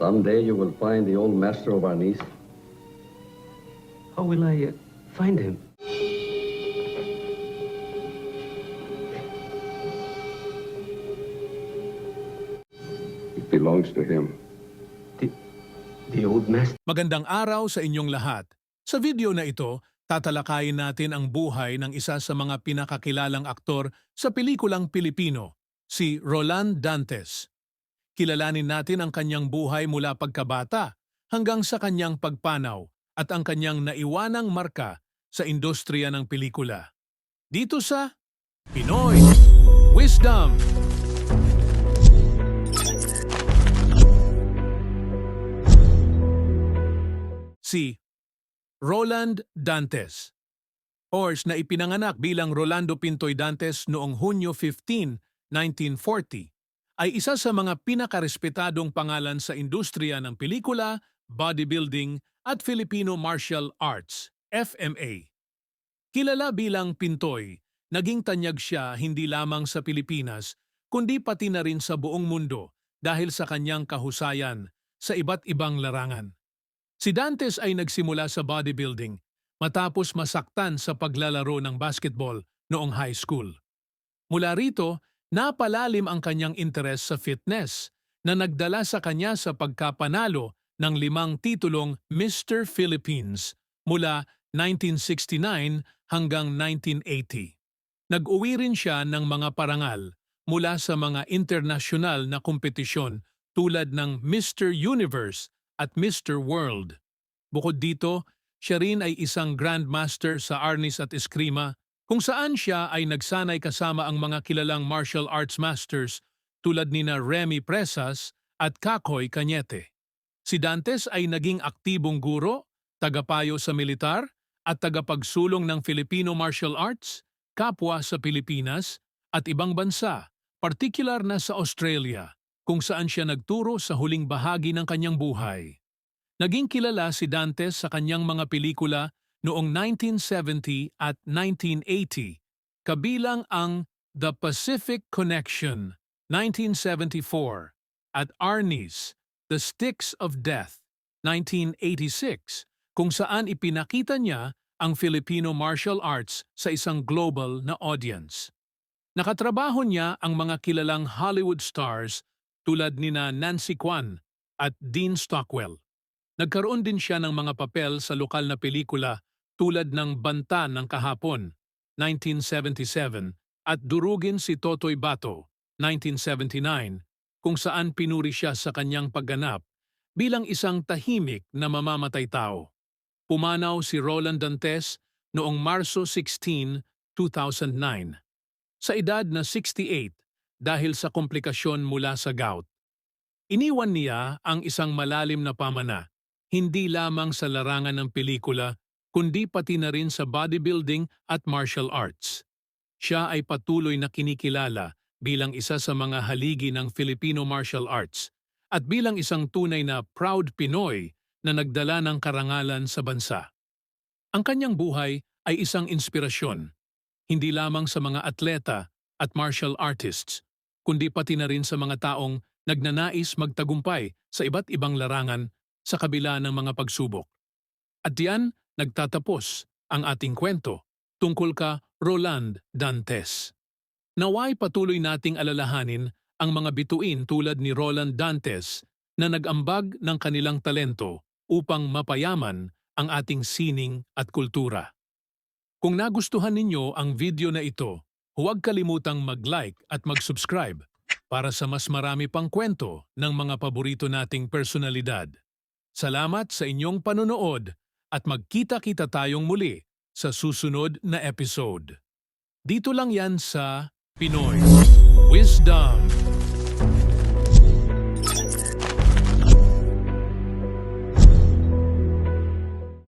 Someday you will find the old master of our niece. How will I find him? It belongs to him. The old master? Magandang araw sa inyong lahat. Sa video na ito, tatalakayin natin ang buhay ng isa sa mga pinakakilalang aktor sa pelikulang Pilipino, si Roland Dantes. Kilalanin natin ang kanyang buhay mula pagkabata hanggang sa kanyang pagpanaw at ang kanyang naiwanang marka sa industriya ng pelikula. Dito sa Pinoy Wisdom! Si Roland Dantes, na ipinanganak bilang Rolando Pintoy Dantes noong Hunyo 15, 1940, ay isa sa mga pinakarespetadong pangalan sa industriya ng pelikula, bodybuilding at Filipino Martial Arts, FMA. Kilala bilang Pintoy, naging tanyag siya hindi lamang sa Pilipinas kundi pati na rin sa buong mundo dahil sa kanyang kahusayan sa iba't ibang larangan. Si Dantes ay nagsimula sa bodybuilding matapos masaktan sa paglalaro ng basketball noong high school. Mula rito, napalalim ang kanyang interes sa fitness na nagdala sa kanya sa pagkapanalo ng 5 titulong Mr. Philippines mula 1969 hanggang 1980. Nag-uwi rin siya ng mga parangal mula sa mga internasyonal na kompetisyon tulad ng Mr. Universe at Mr. World. Bukod dito, siya rin ay isang grandmaster sa arnis at eskrima kung saan siya ay nagsanay kasama ang mga kilalang martial arts masters tulad nina Remy Presas at Kakoy Cañete. Si Dantes ay naging aktibong guro, tagapayo sa militar at tagapagsulong ng Filipino martial arts, kapwa sa Pilipinas at ibang bansa, partikular na sa Australia, kung saan siya nagturo sa huling bahagi ng kanyang buhay. Naging kilala si Dantes sa kanyang mga pelikula noong 1970 at 1980, kabilang ang The Pacific Connection, 1974, at Arnis, The Sticks of Death, 1986, kung saan ipinakita niya ang Filipino martial arts sa isang global na audience. Nakatrabaho niya ang mga kilalang Hollywood stars tulad nina Nancy Kwan at Dean Stockwell. Nagkaroon din siya ng mga papel sa lokal na pelikula tulad ng Banta ng Kahapon, 1977, at Durugin si Totoy Bato, 1979, kung saan pinuri siya sa kanyang pagganap bilang isang tahimik na mamamatay tao. Pumanaw si Roland Dantes noong Marso 16, 2009, sa edad na 68 dahil sa komplikasyon mula sa gout. Iniwan niya ang isang malalim na pamana, hindi lamang sa larangan ng pelikula, kundi pati na rin sa bodybuilding at martial arts. Siya ay patuloy na kinikilala bilang isa sa mga haligi ng Filipino martial arts at bilang isang tunay na proud Pinoy na nagdala ng karangalan sa bansa. Ang kanyang buhay ay isang inspirasyon, hindi lamang sa mga atleta at martial artists, kundi pati na rin sa mga taong nagnanais magtagumpay sa iba't ibang larangan sa kabila ng mga pagsubok. At diyan, nagtatapos ang ating kwento tungkol ka Roland Dantes. Naway patuloy nating alalahanin ang mga bituin tulad ni Roland Dantes na nag-ambag ng kanilang talento upang mapayaman ang ating sining at kultura. Kung nagustuhan ninyo ang video na ito, huwag kalimutang mag-like at mag-subscribe para sa mas marami pang kwento ng mga paborito nating personalidad. Salamat sa inyong panonood at magkita-kita tayong muli sa susunod na episode. Dito lang yan sa Pinoy Wisdom.